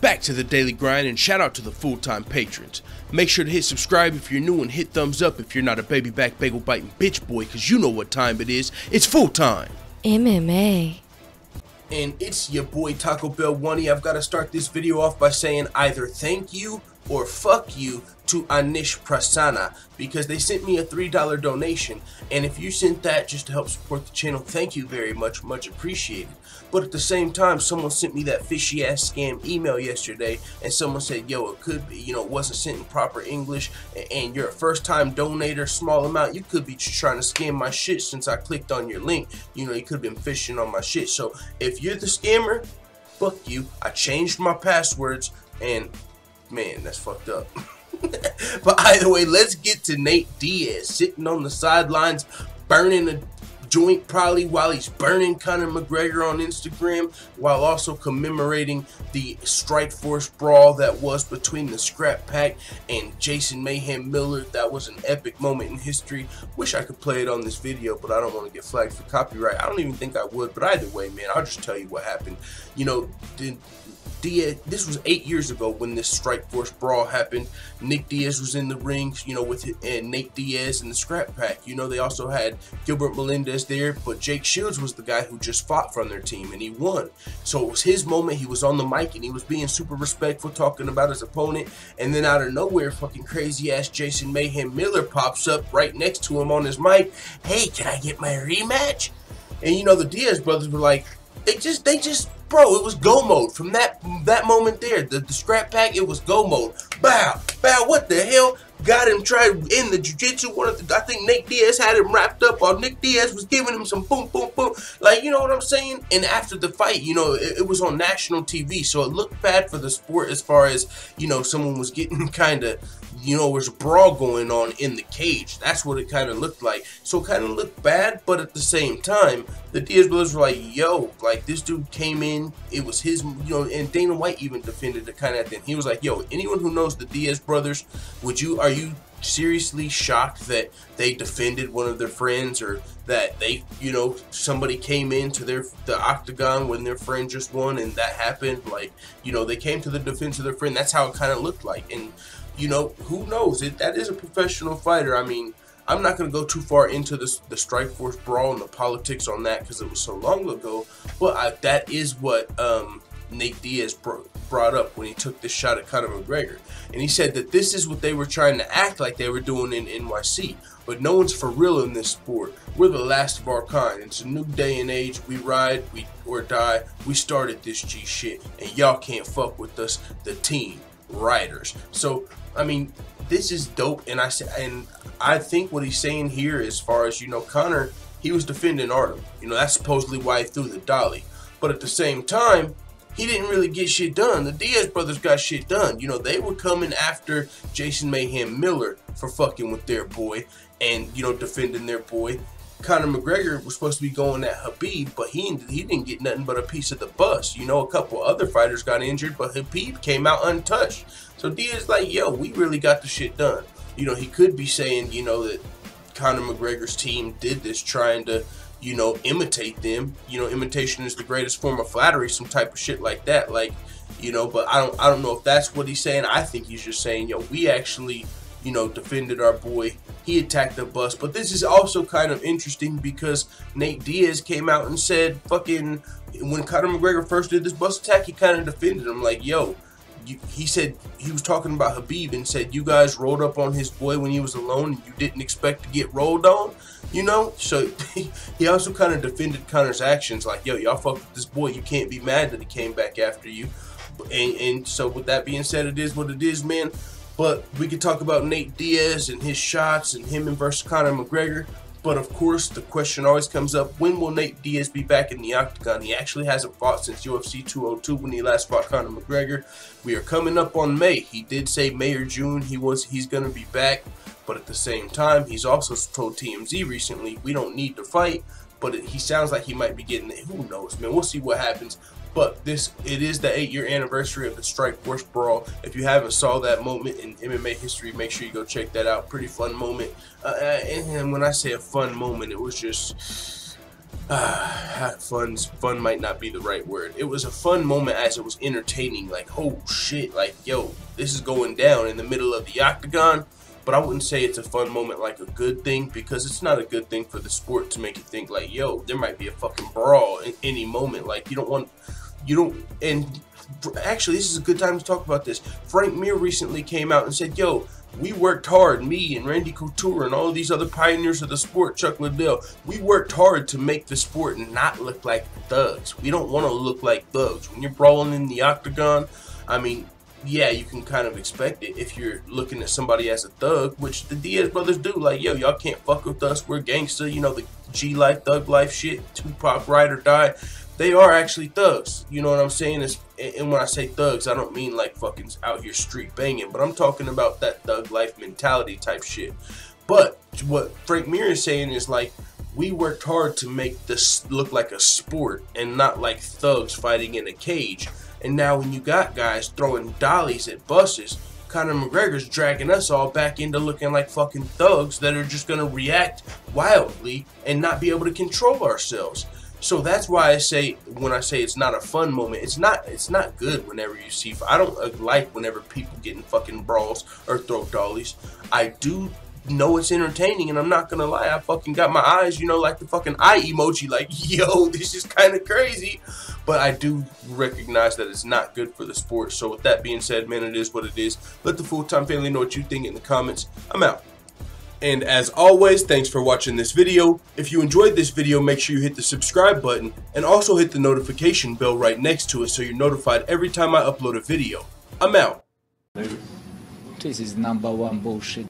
Back to the daily grind, and shout out to the full-time patrons. Make sure to hit subscribe if you're new and hit thumbs up if you're not a baby back bagel biting bitch boy, cause you know what time it is. It's full time. MMA. And it's your boy Taco Bell Oney. I've got to start this video off by saying either thank you or fuck you to Anish Prasanna, because they sent me a $3 donation, and if you sent that just to help support the channel, thank you very much, much appreciated. But at the same time, someone sent me that fishy ass scam email yesterday, and someone said, yo, it could be, it wasn't sent in proper English, and you're a first time donator, small amount, you could be just trying to scam my shit since I clicked on your link. You could have been phishing on my shit. So if you're the scammer, fuck you. I changed my passwords, and man, that's fucked up. But either way, let's get to Nate Diaz sitting on the sidelines burning a joint probably while he's burning Conor McGregor on Instagram, while also commemorating the Striforce brawl that was between the Scrap Pack and Jason Mayhem Miller. That was an epic moment in history. Wish I could play it on this video, but I don't want to get flagged for copyright. I don't even think I would, but either way, man, I'll just tell you what happened. Diaz, this was 8 years ago when this Striforce brawl happened. Nick Diaz was in the ring, with Nate Diaz and the Scrap Pack. They also had Gilbert Melendez there, but Jake Shields was the guy who just fought from their team, and he won. So it was his moment. He was on the mic, and he was being super respectful, talking about his opponent, and then out of nowhere, fucking crazy-ass Jason Mayhem Miller pops up right next to him on his mic. Hey, can I get my rematch? And the Diaz brothers were like, bro, it was go mode from that moment there. The Scrap Pack, it was go mode. Bow, what the hell? Got him tried in the jiu-jitsu. I think Nate Diaz had him wrapped up while Nick Diaz was giving him some boom, boom, boom. Like, you know what I'm saying? And after the fight, it was on national TV, so it looked bad for the sport as far as, someone was getting kind of, there's a brawl going on in the cage. That's what it kind of looked like. So it kind of looked bad, but at the same time, the Diaz brothers were like, yo, like, this dude came in, it was his, and Dana White even defended it kind of at the end. He was like, yo, anyone who knows the Diaz brothers, are you seriously shocked that they defended one of their friends, or that they, somebody came into the octagon when their friend just won and that happened? Like, they came to the defense of their friend. That's how it kind of looked like. And who knows? That is a professional fighter. I mean, I'm not going to go too far into the Striforce brawl and the politics on that because it was so long ago, but that is what Nate Diaz brought up when he took this shot at Conor McGregor. And he said that this is what they were trying to act like they were doing in NYC. But no one's for real in this sport. We're the last of our kind. It's a new day and age. We ride, or die. We started this G shit, and y'all can't fuck with us, the team riders. So, I mean, this is dope. And I think what he's saying here, as far as, Conor, he was defending Artem. That's supposedly why he threw the dolly. But at the same time, he didn't really get shit done. The Diaz brothers got shit done. They were coming after Jason Mayhem Miller for fucking with their boy and, defending their boy. Conor McGregor was supposed to be going at Khabib, but he didn't get nothing but a piece of the bust. A couple other fighters got injured, but Khabib came out untouched. So Diaz like, yo, we really got the shit done. He could be saying, that Conor McGregor's team did this trying to, imitate them. Imitation is the greatest form of flattery, some type of shit like that. Like, but I don't know if that's what he's saying. I think he's just saying, yo, we actually, defended our boy. He attacked the bus. But this is also kind of interesting because Nate Diaz came out and said, fucking, when Conor McGregor first did this bus attack, he kind of defended him like, yo, he said, he was talking about Khabib and said, you guys rolled up on his boy when he was alone and you didn't expect to get rolled on, So he also kind of defended Conor's actions like, yo, y'all fucked with this boy. You can't be mad that he came back after you. And so with that being said, it is what it is, man. But we could talk about Nate Diaz and his shots and him versus Conor McGregor. But of course, the question always comes up, when will Nate Diaz be back in the octagon? He actually hasn't fought since UFC 202 when he last fought Conor McGregor. We are coming up on May. He did say May or June he's going to be back. But at the same time, he's also told TMZ recently, we don't need to fight. But he sounds like he might be getting it. Who knows, man? We'll see what happens. But it is the 8-year anniversary of the Striforce brawl. If you haven't saw that moment in MMA history, make sure you go check that out. Pretty fun moment. And when I say a fun moment, it was just fun might not be the right word. It was a fun moment as it was entertaining. Like, oh shit, like, yo, this is going down in the middle of the octagon. But I wouldn't say it's a fun moment like a good thing, because it's not a good thing for the sport to make you think like, yo, there might be a fucking brawl in any moment. Like, and actually, this is a good time to talk about this. Frank Mir recently came out and said, yo, we worked hard, me and Randy Couture and all these other pioneers of the sport, Chuck Liddell, we worked hard to make the sport not look like thugs. We don't want to look like thugs. When you're brawling in the octagon, I mean, yeah, you can kind of expect it if you're looking at somebody as a thug, which the Diaz brothers do. Like, yo, y'all can't fuck with us. We're gangsta. You know, the G life, thug life shit, Tupac, ride or die. They are actually thugs. You know what I'm saying? And when I say thugs, I don't mean like fucking out here street banging, but I'm talking about that thug life mentality type shit. But what Frank Mir is saying is like, we worked hard to make this look like a sport and not like thugs fighting in a cage. And now when you got guys throwing dollies at buses, Conor McGregor's dragging us all back into looking like fucking thugs that are just going to react wildly and not be able to control ourselves. So that's why I say, when I say it's not a fun moment, it's not good whenever you see. I don't like whenever people get in fucking brawls or throw dollies. I do know it's entertaining, and I'm not gonna lie, I fucking got my eyes, you know, like the fucking eye emoji, like, yo, this is kind of crazy. But I do recognize that it's not good for the sport. So with that being said, man, it is what it is. Let the full-time family know what you think in the comments. I'm out. And as always, thanks for watching this video. If you enjoyed this video, make sure you hit the subscribe button and also hit the notification bell right next to it so you're notified every time I upload a video. I'm out. This is #1 bullshit.